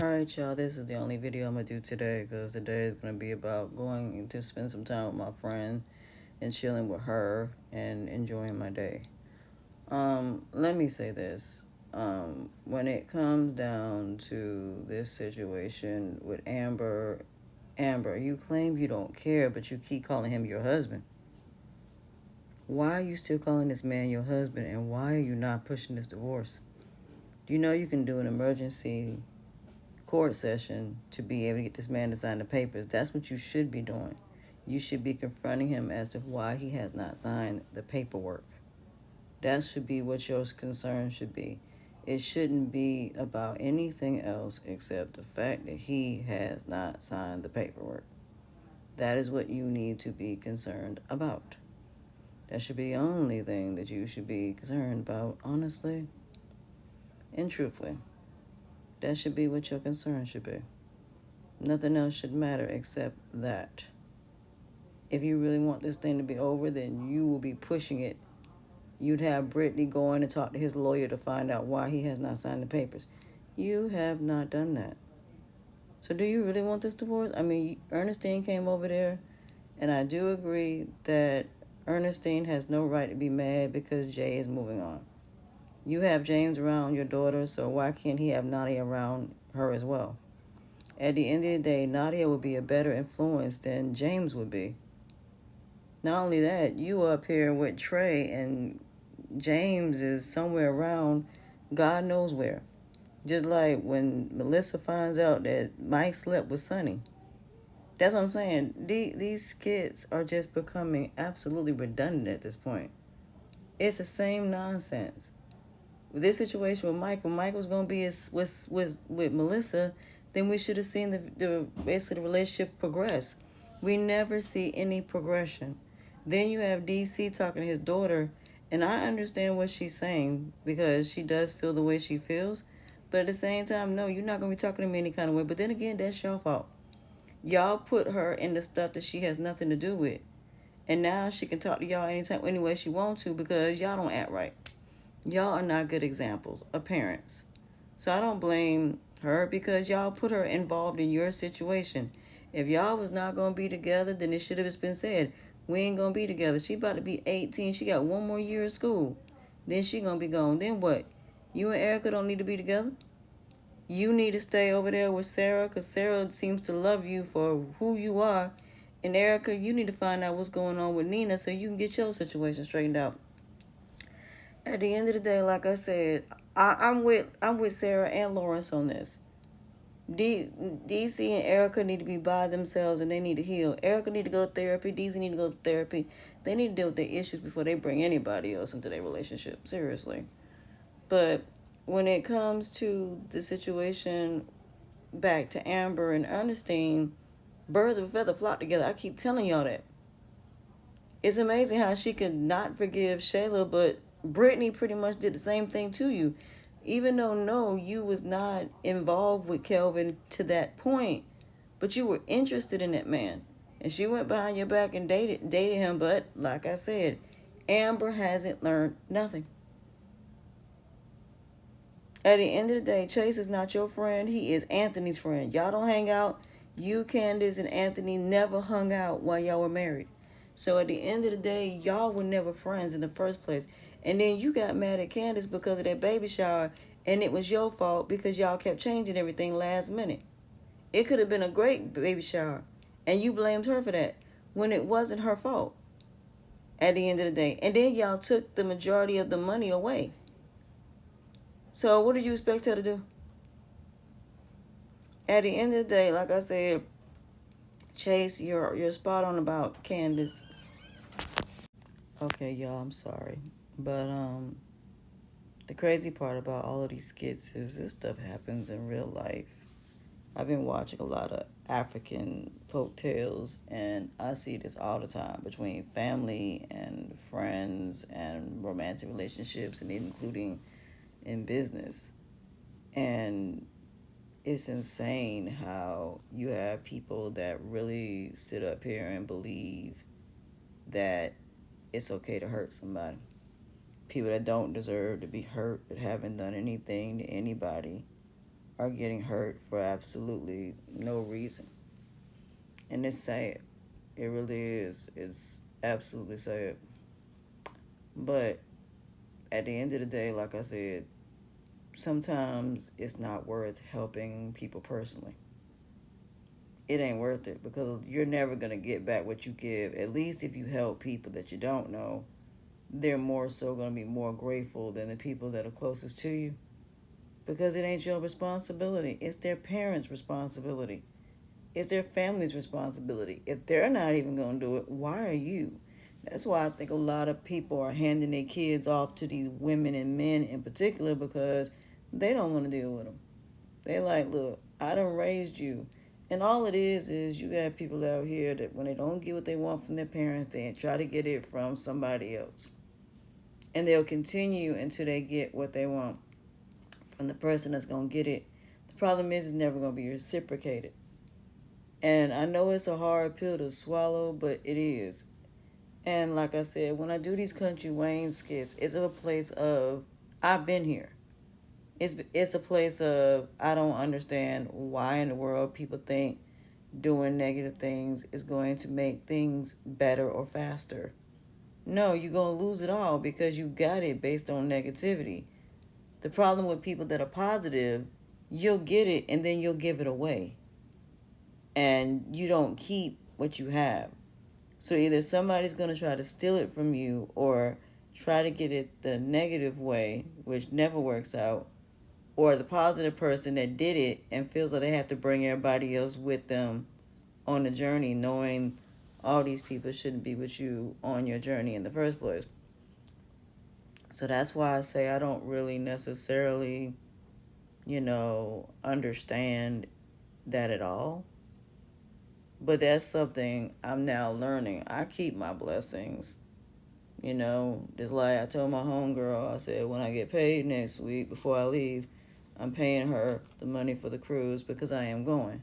Alright, y'all, this is the only video I'm gonna do today because today is gonna be about going to spend some time with my friend and chilling with her and enjoying my day. Let me say this. When it comes down to this situation with Amber, you claim you don't care, but you keep calling him your husband. Why are you still calling this man your husband, and why are you not pushing this divorce? Do you know you can do an emergency court session to be able to get this man to sign the papers? That's what you should be doing. You should be confronting him as to why he has not signed the paperwork. That should be what your concern should be. It shouldn't be about anything else except the fact that he has not signed the paperwork. That is what you need to be concerned about. That should be the only thing that you should be concerned about, honestly and truthfully. That should be what your concern should be. Nothing else should matter except that. If you really want this thing to be over, then you will be pushing it. You'd have Brittany going to talk to his lawyer to find out why he has not signed the papers. You have not done that. So do you really want this divorce? I mean, Ernestine came over there, and I do agree that Ernestine has no right to be mad because Jay is moving on. You have James around your daughter, so why can't he have Nadia around her as well? At the end of the day, Nadia would be a better influence than James would be. Not only that, you up here with Trey, and James is somewhere around God knows where. Just like when Melissa finds out that Mike slept with Sonny. That's what I'm saying. These skits are just becoming absolutely redundant at this point. It's the same nonsense. With this situation with Mike, when Mike was going to be with Melissa, then we should have seen the basically the relationship progress. We never see any progression. Then you have DC talking to his daughter, and I understand what she's saying because she does feel the way she feels. But at the same time, no, you're not going to be talking to me any kind of way. But then again, that's your fault. Y'all put her in the stuff that she has nothing to do with. And now she can talk to y'all anytime, any way she wants to because y'all don't act right. Y'all are not good examples of parents. So I don't blame her because y'all put her involved in your situation. If y'all was not going to be together, then it should have just been said, we ain't going to be together. She about to be 18. She got one more year of school. Then she going to be gone. Then what? You and Erica don't need to be together? You need to stay over there with Sarah because Sarah seems to love you for who you are. And Erica, you need to find out what's going on with Nina so you can get your situation straightened out. At the end of the day, like I said, I'm with Sarah and Lawrence on this. DC and Erica need to be by themselves and they need to heal. Erica need to go to therapy. DC need to go to therapy. They need to deal with their issues before they bring anybody else into their relationship. Seriously. But when it comes to the situation back to Amber and Ernestine, birds of a feather flock together. I keep telling y'all that. It's amazing how she could not forgive Shayla, but Brittany pretty much did the same thing to you. Even though, no, you was not involved with Kelvin to that point, but you were interested in that man. And she went behind your back and dated him, but like I said, Amber hasn't learned nothing. At the end of the day, Chase is not your friend. He is Anthony's friend. Y'all don't hang out. You, Candace, and Anthony never hung out while y'all were married. So at the end of the day, y'all were never friends in the first place. And then you got mad at Candace because of that baby shower, and it was your fault because y'all kept changing everything last minute. It could have been a great baby shower, and you blamed her for that when it wasn't her fault at the end of the day. And then y'all took the majority of the money away. So what did you expect her to do? At the end of the day, like I said, Chase, you're spot on about Candace. Okay, y'all, I'm sorry. But the crazy part about all of these skits is this stuff happens in real life. I've been watching a lot of African folk tales, and I see this all the time between family and friends and romantic relationships, and including in business. And it's insane how you have people that really sit up here and believe that it's okay to hurt somebody. People that don't deserve to be hurt, that haven't done anything to anybody, are getting hurt for absolutely no reason. And it's sad. It really is. It's absolutely sad. But at the end of the day, like I said, sometimes it's not worth helping people personally. It ain't worth it because you're never going to get back what you give. At least if you help people that you don't know, they're more so going to be more grateful than the people that are closest to you because it ain't your responsibility. It's their parents' responsibility. It's their family's responsibility. If they're not even going to do it, why are you? That's why I think a lot of people are handing their kids off to these women and men in particular because they don't want to deal with them. They like, look, I done raised you. And all it is you got people out here that when they don't get what they want from their parents, they try to get it from somebody else. And they'll continue until they get what they want from the person that's going to get it. The problem is it's never going to be reciprocated. And I know it's a hard pill to swallow, but it is. And like I said, when I do these Kountry Wayne skits, it's a place of, I've been here. It's a place of, I don't understand why in the world people think doing negative things is going to make things better or faster. No, you're going to lose it all because you got it based on negativity. The problem with people that are positive, you'll get it and then you'll give it away. And you don't keep what you have. So either somebody's going to try to steal it from you or try to get it the negative way, which never works out, or the positive person that did it and feels like they have to bring everybody else with them on the journey, knowing all these people shouldn't be with you on your journey in the first place. So that's why I say I don't really necessarily, understand that at all. But that's something I'm now learning. I keep my blessings. Just like I told my homegirl, I said, when I get paid next week before I leave, I'm paying her the money for the cruise because I am going.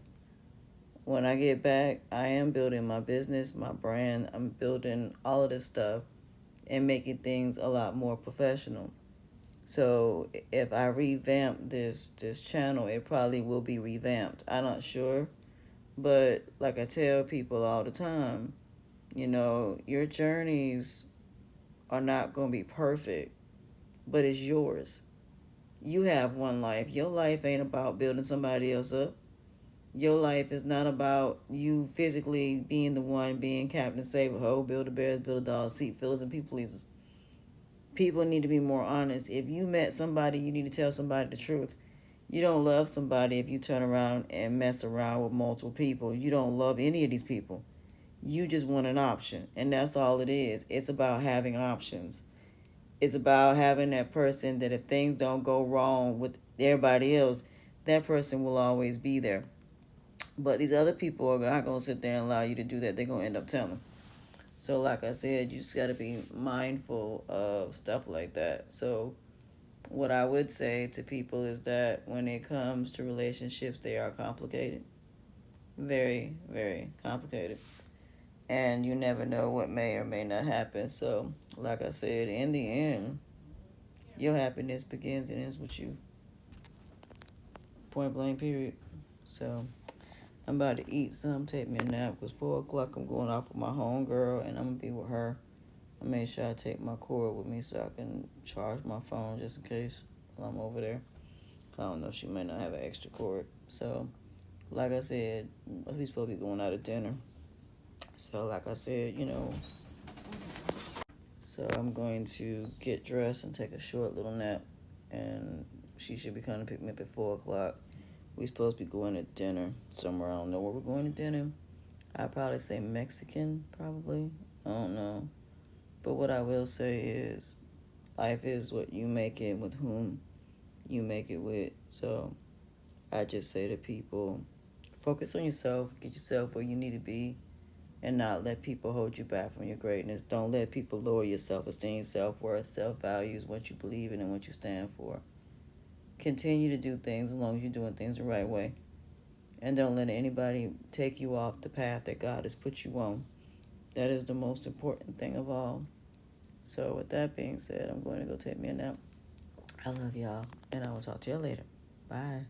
When I get back, I am building my business, my brand. I'm building all of this stuff and making things a lot more professional. So if I revamp this channel, it probably will be revamped. I'm not sure. But like I tell people all the time, your journeys are not going to be perfect, but it's yours. You have one life. Your life ain't about building somebody else up. Your life is not about you physically being the one being Captain Save a Hoe, build a bears, build a dog, seat fillers, and people pleasers. People need to be more honest. If you met somebody, you need to tell somebody the truth. You don't love somebody if you turn around and mess around with multiple people. You don't love any of these people. You just want an option, and that's all it is. It's about having options. It's about having that person that if things don't go wrong with everybody else, that person will always be there. But these other people are not going to sit there and allow you to do that. They're going to end up telling. So like I said, you just got to be mindful of stuff like that. So what I would say to people is that when it comes to relationships, they are complicated. Very, very complicated. And you never know what may or may not happen. So, like I said, in the end, your happiness begins and ends with you. Point blank, period. So, I'm about to eat some, take me a nap. Because 4 o'clock, I'm going off with my homegirl, and I'm going to be with her. I made sure I take my cord with me so I can charge my phone just in case while I'm over there. I don't know, she may not have an extra cord. So, like I said, we supposed to be going out to dinner. So, like I said, so I'm going to get dressed and take a short little nap. And she should be coming to pick me up at 4 o'clock. We supposed to be going to dinner somewhere. I don't know where we're going to dinner. I'd probably say Mexican, probably. I don't know. But what I will say is life is what you make it with whom you make it with. So I just say to people, focus on yourself, get yourself where you need to be, and not let people hold you back from your greatness. Don't let people lower your self-esteem, self-worth, self-values, what you believe in and what you stand for. Continue to do things as long as you're doing things the right way. And don't let anybody take you off the path that God has put you on. That is the most important thing of all. So with that being said, I'm going to go take me a nap. I love y'all, and I will talk to y'all later. Bye.